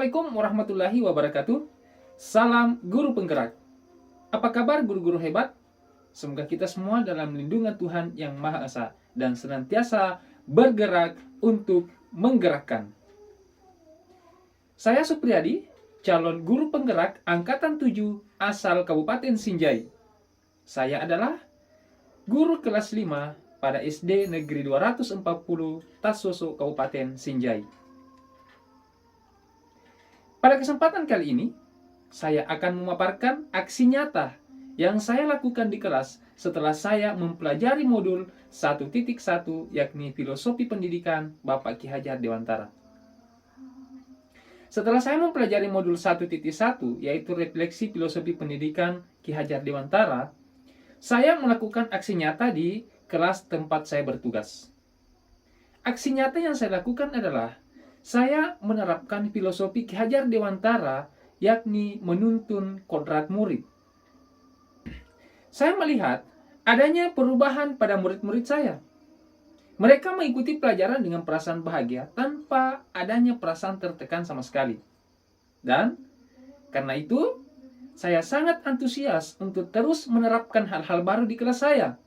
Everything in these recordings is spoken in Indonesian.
Assalamualaikum warahmatullahi wabarakatuh. Salam guru penggerak. Apa kabar guru-guru hebat? Semoga kita semua dalam lindungan Tuhan yang Maha Esa dan senantiasa bergerak untuk menggerakkan. Saya Supriyadi, calon guru penggerak Angkatan 7 asal Kabupaten Sinjai. Saya adalah guru kelas 5 pada SD Negeri 240 Tasoso, Kabupaten Sinjai. Pada kesempatan kali ini, saya akan memaparkan aksi nyata yang saya lakukan di kelas setelah saya mempelajari modul 1.1 yakni Filosofi Pendidikan Bapak Ki Hajar Dewantara. Setelah saya mempelajari modul 1.1 yaitu Refleksi Filosofi Pendidikan Ki Hajar Dewantara, saya melakukan aksi nyata di kelas tempat saya bertugas. Aksi nyata yang saya lakukan adalah saya menerapkan filosofi Ki Hajar Dewantara, yakni menuntun kodrat murid. Saya melihat adanya perubahan pada murid-murid saya. Mereka mengikuti pelajaran dengan perasaan bahagia tanpa adanya perasaan tertekan sama sekali. Dan karena itu, saya sangat antusias untuk terus menerapkan hal-hal baru di kelas saya.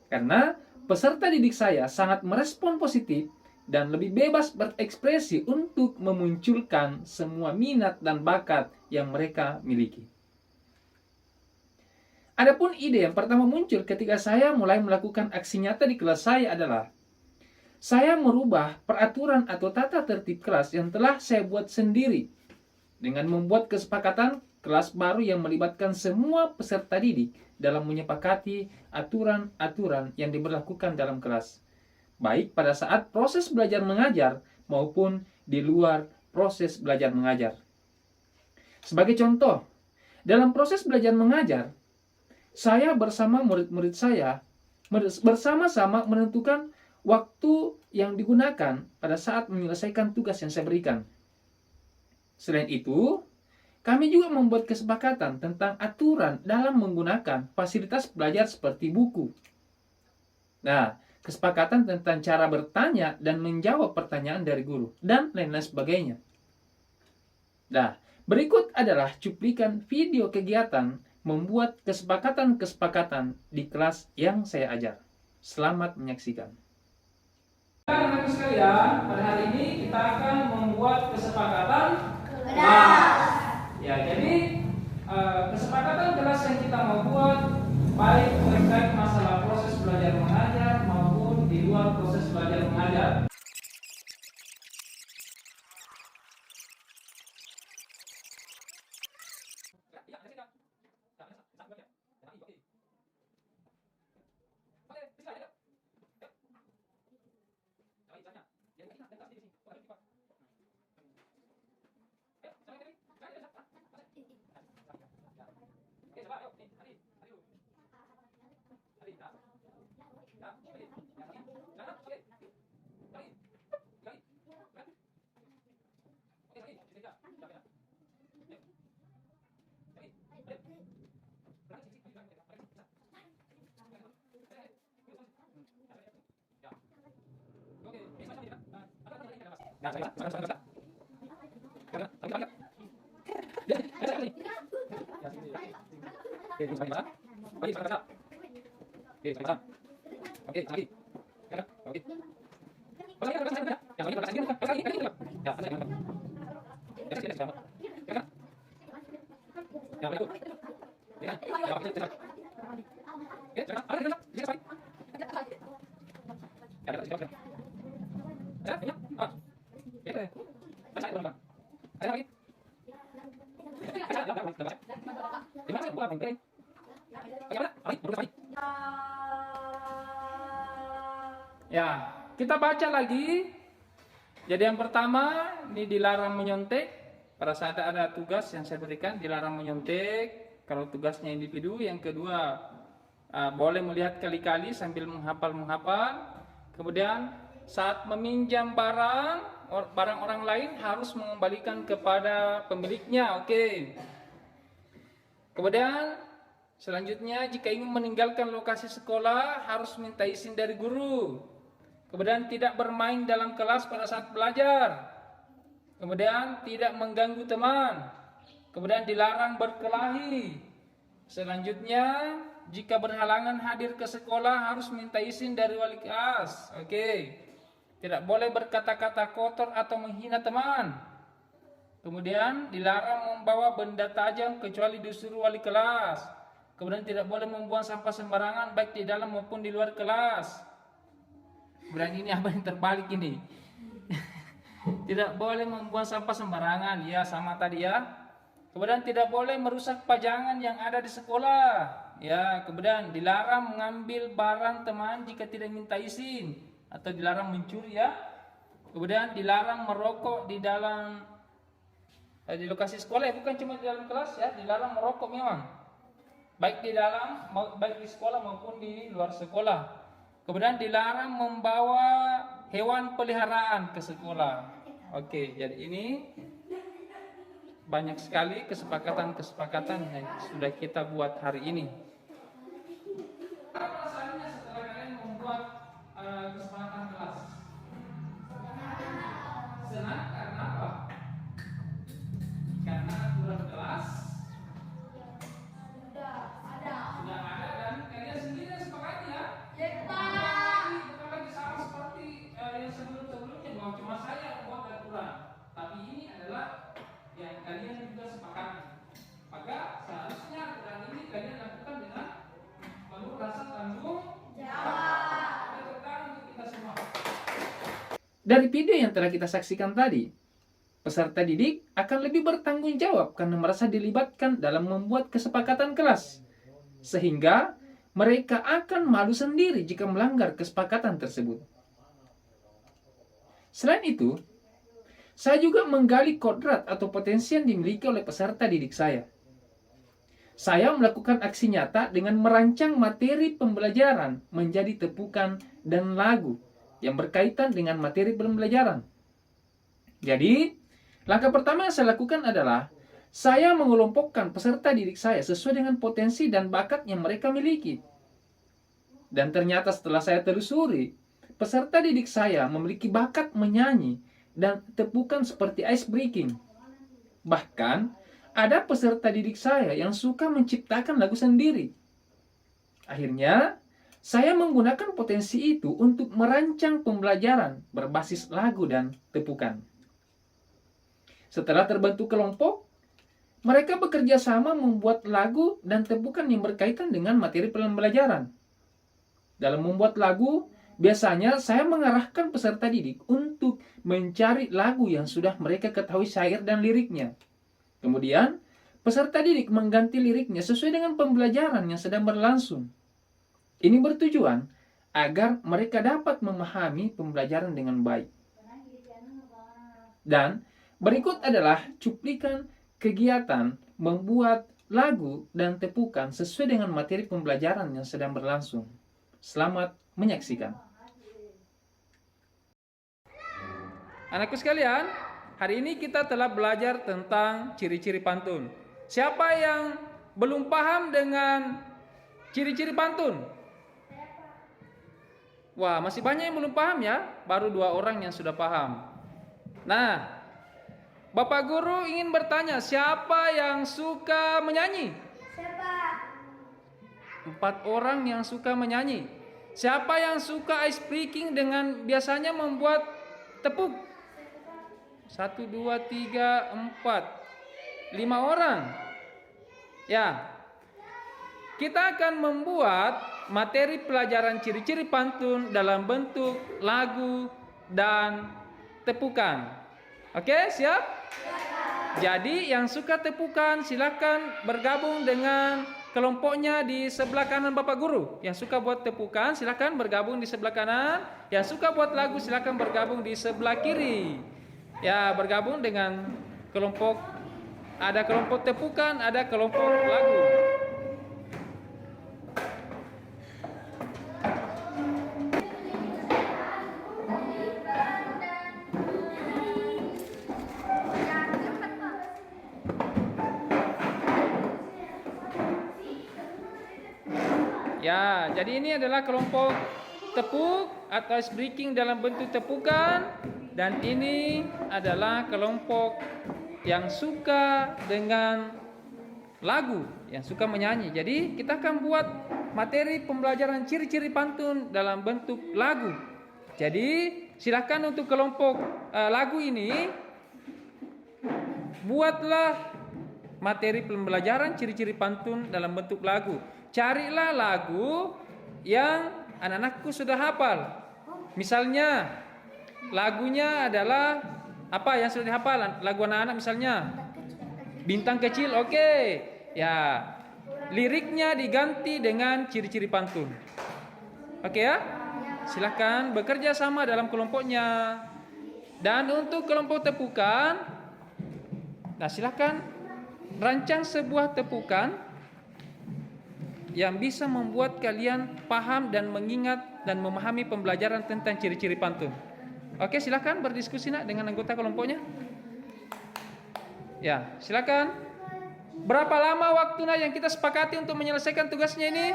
Karena peserta didik saya sangat merespon positif dan lebih bebas berekspresi untuk memunculkan semua minat dan bakat yang mereka miliki. Adapun ide yang pertama muncul ketika saya mulai melakukan aksi nyata di kelas saya adalah saya merubah peraturan atau tata tertib kelas yang telah saya buat sendiri dengan membuat kesepakatan kelas baru yang melibatkan semua peserta didik dalam menyepakati aturan-aturan yang diberlakukan dalam kelas, baik pada saat proses belajar mengajar maupun di luar proses belajar mengajar. Sebagai contoh, dalam proses belajar mengajar, saya bersama murid-murid saya bersama-sama menentukan waktu yang digunakan pada saat menyelesaikan tugas yang saya berikan. Selain itu, kami juga membuat kesepakatan tentang aturan dalam menggunakan fasilitas belajar seperti buku. Nah, kesepakatan tentang cara bertanya dan menjawab pertanyaan dari guru, dan lain-lain sebagainya. Nah, berikut adalah cuplikan video kegiatan membuat kesepakatan-kesepakatan di kelas yang saya ajar. Selamat menyaksikan. Anak-anak sekalian, pada hari ini kita akan membuat kesepakatan kelas. Ya, jadi kesepakatan kelas yang kita mau buat baik terkait masalah proses belajar mengajar maupun di luar proses belajar mengajar. Ya, kita baca lagi. Jadi yang pertama, ini dilarang menyontek. Pada saat ada tugas yang saya berikan, dilarang menyontek kalau tugasnya individu. Yang kedua, boleh melihat kali-kali sambil menghafal. Kemudian saat meminjam barang orang lain harus mengembalikan kepada pemiliknya. Oke. Kemudian selanjutnya, jika ingin meninggalkan lokasi sekolah harus minta izin dari guru. Kemudian tidak bermain dalam kelas pada saat belajar. Kemudian tidak mengganggu teman. Kemudian dilarang berkelahi. Selanjutnya, jika berhalangan hadir ke sekolah harus minta izin dari wali kelas. Oke. Tidak boleh berkata-kata kotor atau menghina teman. Kemudian dilarang membawa benda tajam kecuali disuruh wali kelas. Kemudian tidak boleh membuang sampah sembarangan baik di dalam maupun di luar kelas. Kemudian ini apa yang terbalik ini? Tidak boleh membuang sampah sembarangan, ya sama tadi ya. Kemudian tidak boleh merusak pajangan yang ada di sekolah. Ya, kemudian dilarang mengambil barang teman jika tidak minta izin atau dilarang mencuri ya. Kemudian dilarang merokok di dalam di lokasi sekolah, ya, bukan cuma di dalam kelas ya, dilarang merokok memang. Baik di sekolah maupun di luar sekolah. Kemudian dilarang membawa hewan peliharaan ke sekolah. Oke, jadi ini banyak sekali kesepakatan-kesepakatan yang sudah kita buat hari ini. Apa perasaannya setelah kalian membuat kesepakatan kelas? Senang karena apa? Karena aturan kelas sudah ada dan kalian sendiri yang sepakati ya. Bukan lagi sama seperti yang sebelum-sebelumnya bahwa cuma saya yang membuat aturan, tapi ini adalah yang kalian juga sepakati. Maka seharusnya aturan ini kalian lakukan dengan penuh rasa tanggung jawab. Tepuk tangan untuk kita semua. Dari video yang telah kita saksikan tadi, peserta didik akan lebih bertanggung jawab karena merasa dilibatkan dalam membuat kesepakatan kelas, sehingga mereka akan malu sendiri jika melanggar kesepakatan tersebut. Selain itu, saya juga menggali kodrat atau potensi yang dimiliki oleh peserta didik saya. Saya melakukan aksi nyata dengan merancang materi pembelajaran menjadi tepukan dan lagu yang berkaitan dengan materi pembelajaran. Jadi, langkah pertama yang saya lakukan adalah saya mengelompokkan peserta didik saya sesuai dengan potensi dan bakat yang mereka miliki. Dan ternyata setelah saya telusuri, peserta didik saya memiliki bakat menyanyi dan tepukan seperti ice breaking. Bahkan, ada peserta didik saya yang suka menciptakan lagu sendiri. Akhirnya, saya menggunakan potensi itu untuk merancang pembelajaran berbasis lagu dan tepukan. Setelah terbentuk kelompok, mereka bekerja sama membuat lagu dan tepukan yang berkaitan dengan materi pembelajaran. Dalam membuat lagu, biasanya saya mengarahkan peserta didik untuk mencari lagu yang sudah mereka ketahui syair dan liriknya. Kemudian, peserta didik mengganti liriknya sesuai dengan pembelajaran yang sedang berlangsung. Ini bertujuan agar mereka dapat memahami pembelajaran dengan baik. Dan berikut adalah cuplikan kegiatan membuat lagu dan tepukan sesuai dengan materi pembelajaran yang sedang berlangsung. Selamat menyaksikan. Anakku sekalian, hari ini kita telah belajar tentang ciri-ciri pantun. Siapa yang belum paham dengan ciri-ciri pantun? Wah, masih banyak yang belum paham ya. Baru 2 orang yang sudah paham. Nah, Bapak Guru ingin bertanya, siapa yang suka menyanyi? Siapa? 4 orang yang suka menyanyi. Siapa yang suka ice breaking dengan biasanya membuat tepuk? 1, 2, 3, 4, 5 orang. Ya. Kita akan membuat materi pelajaran ciri-ciri pantun dalam bentuk lagu dan tepukan. Oke, siap? Jadi yang suka tepukan silakan bergabung dengan kelompoknya di sebelah kanan Bapak Guru. Yang suka buat tepukan silakan bergabung di sebelah kanan. Yang suka buat lagu silakan bergabung di sebelah kiri. Ya, bergabung dengan kelompok, ada kelompok tepukan, ada kelompok lagu. Ya, jadi ini adalah kelompok tepuk atau ice breaking dalam bentuk tepukan. Dan ini adalah kelompok yang suka dengan lagu, yang suka menyanyi. Jadi kita akan buat materi pembelajaran ciri-ciri pantun dalam bentuk lagu. Jadi silakan untuk kelompok lagu ini, buatlah materi pembelajaran ciri-ciri pantun dalam bentuk lagu. Carilah lagu yang anak-anakku sudah hafal. Misalnya lagunya adalah apa yang sudah dihafal? Lagu anak-anak misalnya Bintang Kecil, oke. Ya, liriknya diganti dengan ciri-ciri pantun. Oke ya? Silahkan bekerja sama dalam kelompoknya. Dan untuk kelompok tepukan, nah silahkan rancang sebuah tepukan yang bisa membuat kalian paham dan mengingat dan memahami pembelajaran tentang ciri-ciri pantun. Oke, silakan berdiskusi nak dengan anggota kelompoknya. Ya, silakan. Berapa lama waktunya yang kita sepakati untuk menyelesaikan tugasnya ini?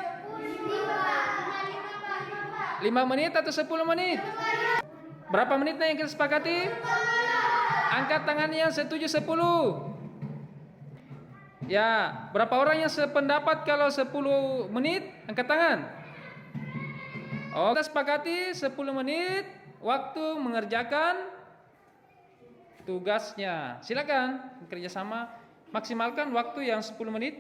5 menit atau 10 menit? Berapa menitnya yang kita sepakati? Angkat tangannya yang setuju 10. Ya, berapa orang yang sependapat kalau 10 menit? Angkat tangan. Oh, kita sepakati 10 menit waktu mengerjakan tugasnya. Silakan bekerja sama, maksimalkan waktu yang 10 menit.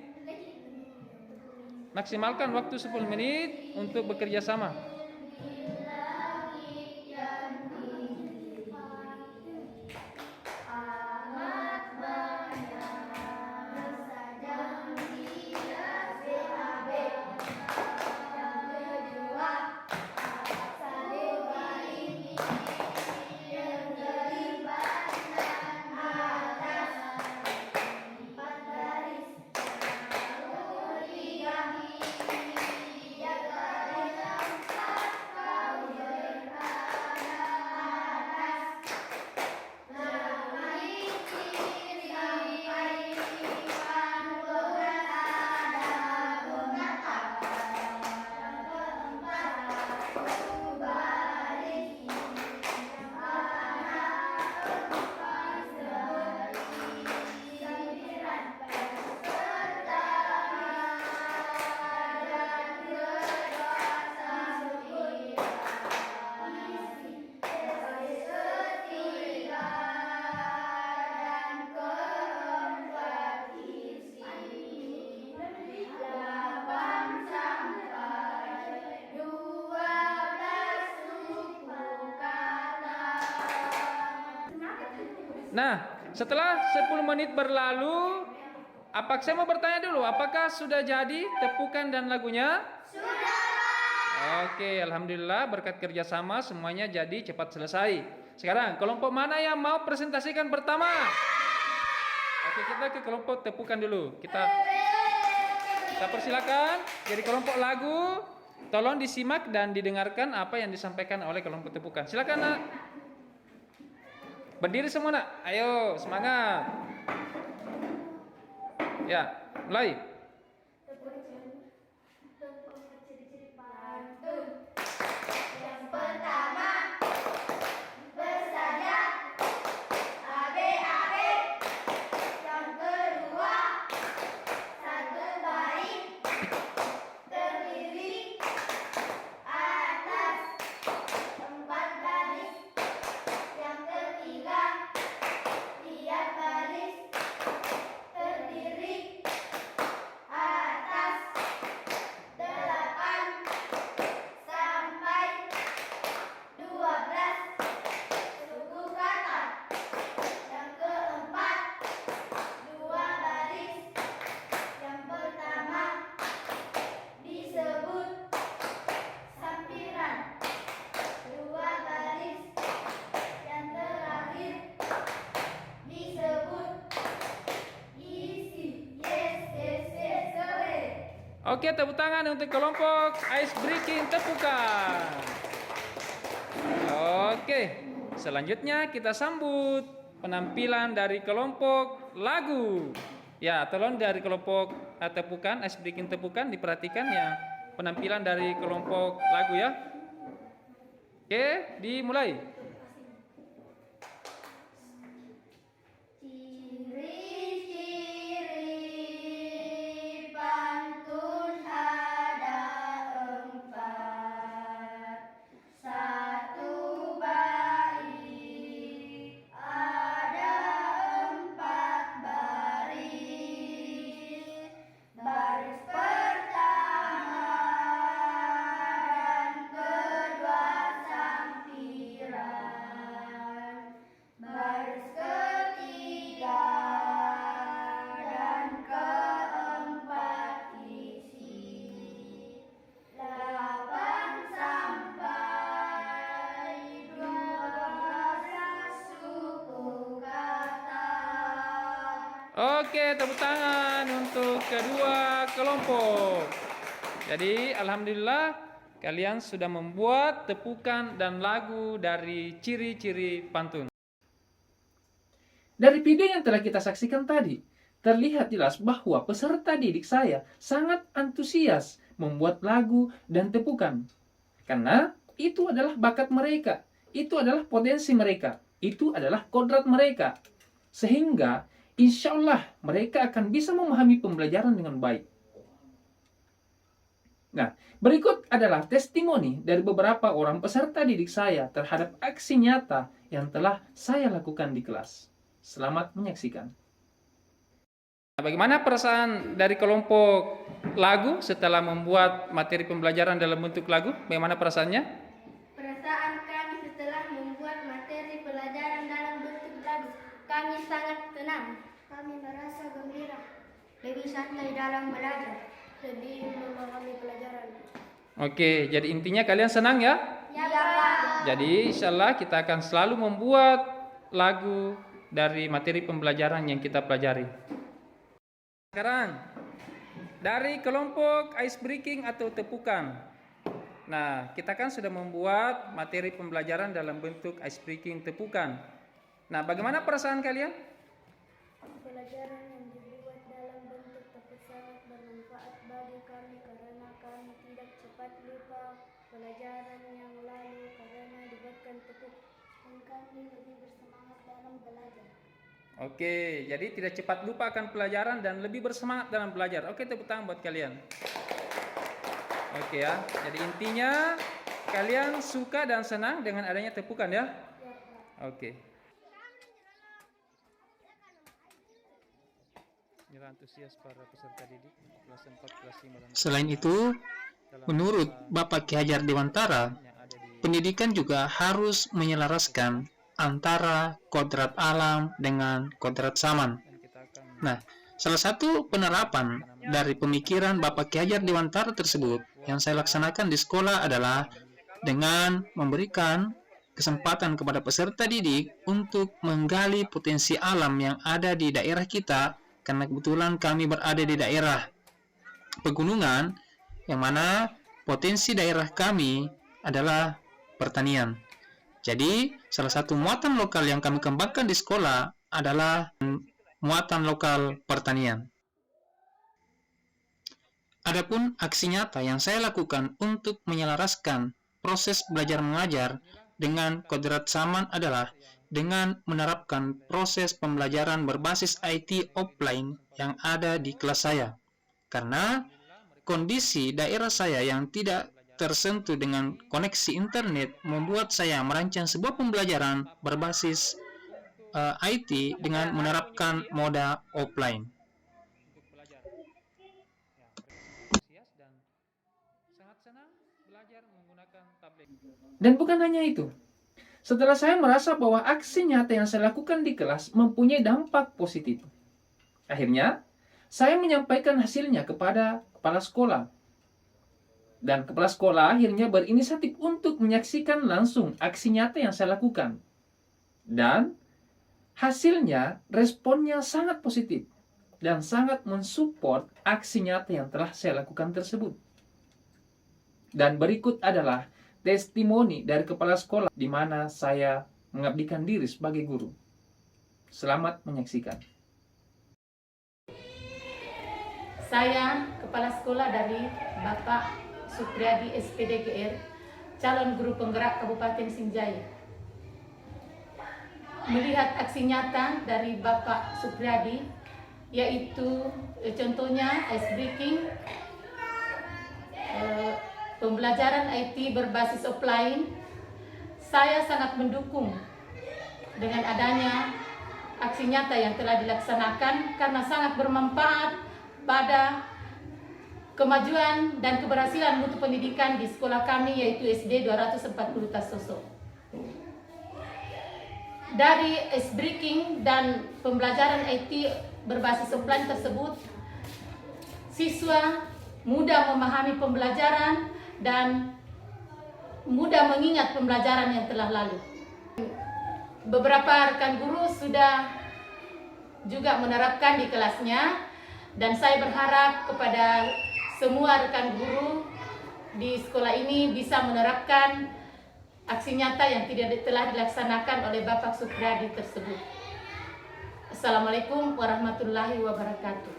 Maksimalkan waktu 10 menit untuk bekerja sama. Nah, setelah 10 menit berlalu, saya mau bertanya dulu, apakah sudah jadi tepukan dan lagunya? Sudah. Oke, alhamdulillah berkat kerjasama semuanya jadi cepat selesai. Sekarang kelompok mana yang mau presentasikan pertama? Oke, kita ke kelompok tepukan dulu. Kita persilakan. Jadi kelompok lagu, tolong disimak dan didengarkan apa yang disampaikan oleh kelompok tepukan. Silakan nak. Berdiri semua nak, ayo semangat. Ya, mulai. Ciri-ciri pantun. Yang pertama, bersajak abe-abe. Yang kedua, satu baris terdiri atas 4 baris. Yang ketiga, tiap baris terdiri atas 8 sampai 12 suku kata. Yang keempat, 2 baris. Yang pertama disebut sampiran, 2 baris. Yang terakhir disebut isi. Yes, yes, yes, sore. Oke, tepuk tangan untuk kelompok ice breaking tepukan. Oke, selanjutnya kita sambut penampilan dari kelompok lagu. Ya, tolong dari kelompok tepukan, ice breaking tepukan diperhatikan ya penampilan dari kelompok lagu ya. Oke, dimulai. Oke, tepuk tangan untuk kedua kelompok. Jadi, alhamdulillah kalian sudah membuat tepukan dan lagu dari ciri-ciri pantun. Dari video yang telah kita saksikan tadi, terlihat jelas bahwa peserta didik saya sangat antusias membuat lagu dan tepukan. Karena itu adalah bakat mereka, itu adalah potensi mereka, itu adalah kodrat mereka. Sehingga insya Allah mereka akan bisa memahami pembelajaran dengan baik. Nah, berikut adalah testimoni dari beberapa orang peserta didik saya terhadap aksi nyata yang telah saya lakukan di kelas. Selamat menyaksikan. Bagaimana perasaan dari kelompok lagu setelah membuat materi pembelajaran dalam bentuk lagu? Bagaimana perasaannya? Perasaan kami setelah membuat materi pelajaran dalam bentuk lagu, kami sangat tenang. Kami merasa gembira, lebih santai dalam belajar, lebih memahami pelajaran. Oke, jadi intinya kalian senang ya? Ya, Pak. Jadi insya Allah kita akan selalu membuat lagu dari materi pembelajaran yang kita pelajari. Sekarang dari kelompok ice breaking atau tepukan. Nah, kita kan sudah membuat materi pembelajaran dalam bentuk ice breaking tepukan. Nah, bagaimana perasaan kalian? Pelajaran yang dibuat dalam bentuk tepuk sangat bermanfaat bagi kami karena kami tidak cepat lupa pelajaran yang lalu karena dibuatkan tepuk, dan kami lebih bersemangat dalam belajar. Oke, jadi tidak cepat lupa akan pelajaran dan lebih bersemangat dalam belajar. Oke, tepuk tangan buat kalian. Oke ya, jadi intinya kalian suka dan senang dengan adanya tepukan ya? Oke. Antusias para peserta didik kelas 4, kelas 5 dan Selain itu, menurut Bapak Ki Hajar Dewantara, pendidikan juga harus menyelaraskan antara kodrat alam dengan kodrat zaman. Nah, salah satu penerapan dari pemikiran Bapak Ki Hajar Dewantara tersebut yang saya laksanakan di sekolah adalah dengan memberikan kesempatan kepada peserta didik untuk menggali potensi alam yang ada di daerah kita, karena kebetulan kami berada di daerah pegunungan, yang mana potensi daerah kami adalah pertanian. Jadi, salah satu muatan lokal yang kami kembangkan di sekolah adalah muatan lokal pertanian. Adapun aksi nyata yang saya lakukan untuk menyelaraskan proses belajar mengajar dengan kodrat zaman adalah dengan menerapkan proses pembelajaran berbasis IT offline yang ada di kelas saya. Karena kondisi daerah saya yang tidak tersentuh dengan koneksi internet membuat saya merancang sebuah pembelajaran berbasis IT dengan menerapkan moda offline. Dan bukan hanya itu. Setelah saya merasa bahwa aksi nyata yang saya lakukan di kelas mempunyai dampak positif, akhirnya saya menyampaikan hasilnya kepada kepala sekolah. Dan kepala sekolah akhirnya berinisiatif untuk menyaksikan langsung aksi nyata yang saya lakukan. Dan hasilnya, responnya sangat positif dan sangat mensupport aksi nyata yang telah saya lakukan tersebut. Dan berikut adalah testimoni dari kepala sekolah di mana saya mengabdikan diri sebagai guru. Selamat menyaksikan. Saya kepala sekolah dari Bapak Supriyadi SPDGR, calon guru penggerak Kabupaten Sinjaya. Melihat aksi nyata dari Bapak Supriyadi, yaitu contohnya ice breaking, pembelajaran IT berbasis offline, saya sangat mendukung dengan adanya aksi nyata yang telah dilaksanakan karena sangat bermanfaat pada kemajuan dan keberhasilan mutu pendidikan di sekolah kami, yaitu SD 240 Tasoso. Dari ice breaking dan pembelajaran IT berbasis offline tersebut, siswa mudah memahami pembelajaran dan mudah mengingat pembelajaran yang telah lalu. Beberapa rekan guru sudah juga menerapkan di kelasnya, dan saya berharap kepada semua rekan guru di sekolah ini bisa menerapkan aksi nyata yang telah dilaksanakan oleh Bapak Supriyadi tersebut. Assalamualaikum warahmatullahi wabarakatuh.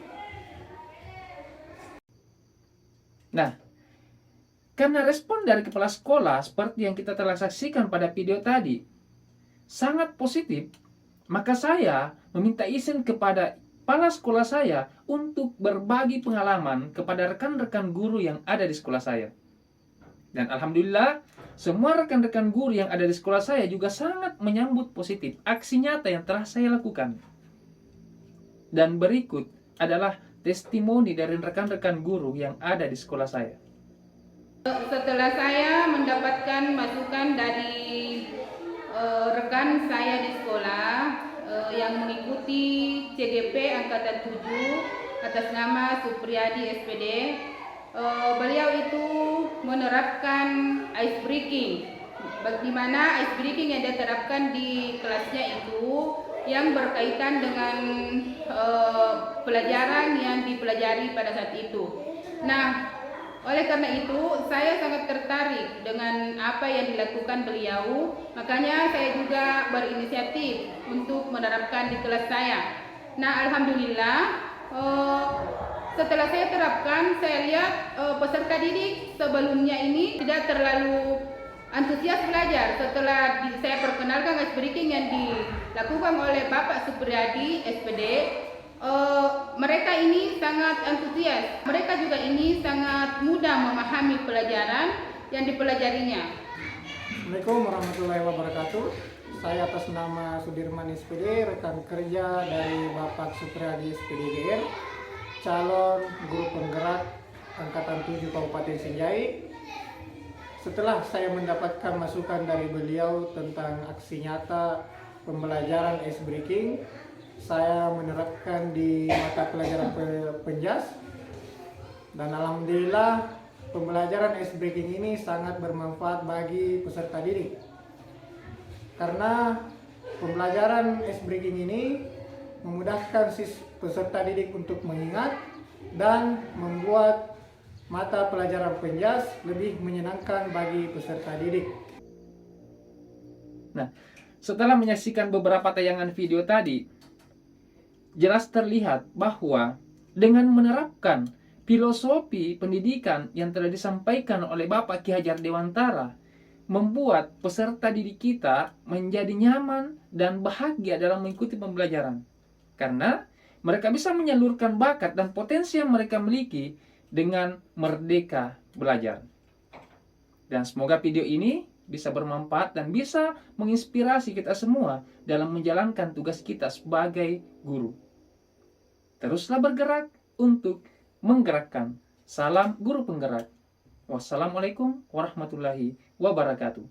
Nah, karena respon dari kepala sekolah seperti yang kita telah saksikan pada video tadi sangat positif, maka saya meminta izin kepada kepala sekolah saya untuk berbagi pengalaman kepada rekan-rekan guru yang ada di sekolah saya. Dan alhamdulillah, semua rekan-rekan guru yang ada di sekolah saya juga sangat menyambut positif aksi nyata yang telah saya lakukan. Dan berikut adalah testimoni dari rekan-rekan guru yang ada di sekolah saya. Setelah saya mendapatkan masukan dari rekan saya di sekolah yang mengikuti CDP Angkatan 7 atas nama Supriyadi SPD, beliau itu menerapkan ice breaking, di mana ice breaking yang diterapkan di kelasnya itu yang berkaitan dengan pelajaran yang dipelajari pada saat itu. Nah, oleh karena itu saya sangat tertarik dengan apa yang dilakukan beliau, makanya saya juga berinisiatif untuk menerapkan di kelas saya. Nah, alhamdulillah setelah saya terapkan, saya lihat peserta didik sebelumnya ini tidak terlalu antusias belajar. Setelah saya perkenalkan ice breaking yang dilakukan oleh Bapak Supriyadi SPD, mereka ini sangat antusias. Mereka juga ini sangat mudah memahami pelajaran yang dipelajarinya. Assalamualaikum warahmatullahi wabarakatuh. Saya atas nama Sudirman SPD, rekan kerja dari Bapak Supriyadi SPD GR, calon guru penggerak Angkatan 7 Kabupaten Sinjai. Setelah saya mendapatkan masukan dari beliau tentang aksi nyata pembelajaran ice breaking, saya menerapkan di mata pelajaran penjas, dan alhamdulillah pembelajaran ice breaking ini sangat bermanfaat bagi peserta didik. Karena pembelajaran ice breaking ini memudahkan peserta didik untuk mengingat dan membuat mata pelajaran penjas lebih menyenangkan bagi peserta didik. Nah, setelah menyaksikan beberapa tayangan video tadi, jelas terlihat bahwa dengan menerapkan filosofi pendidikan yang telah disampaikan oleh Bapak Ki Hajar Dewantara, membuat peserta didik kita menjadi nyaman dan bahagia dalam mengikuti pembelajaran. Karena mereka bisa menyalurkan bakat dan potensi yang mereka miliki dengan merdeka belajar. Dan semoga video ini bisa bermanfaat dan bisa menginspirasi kita semua dalam menjalankan tugas kita sebagai guru. Teruslah bergerak untuk menggerakkan. Salam guru penggerak. Wassalamualaikum warahmatullahi wabarakatuh.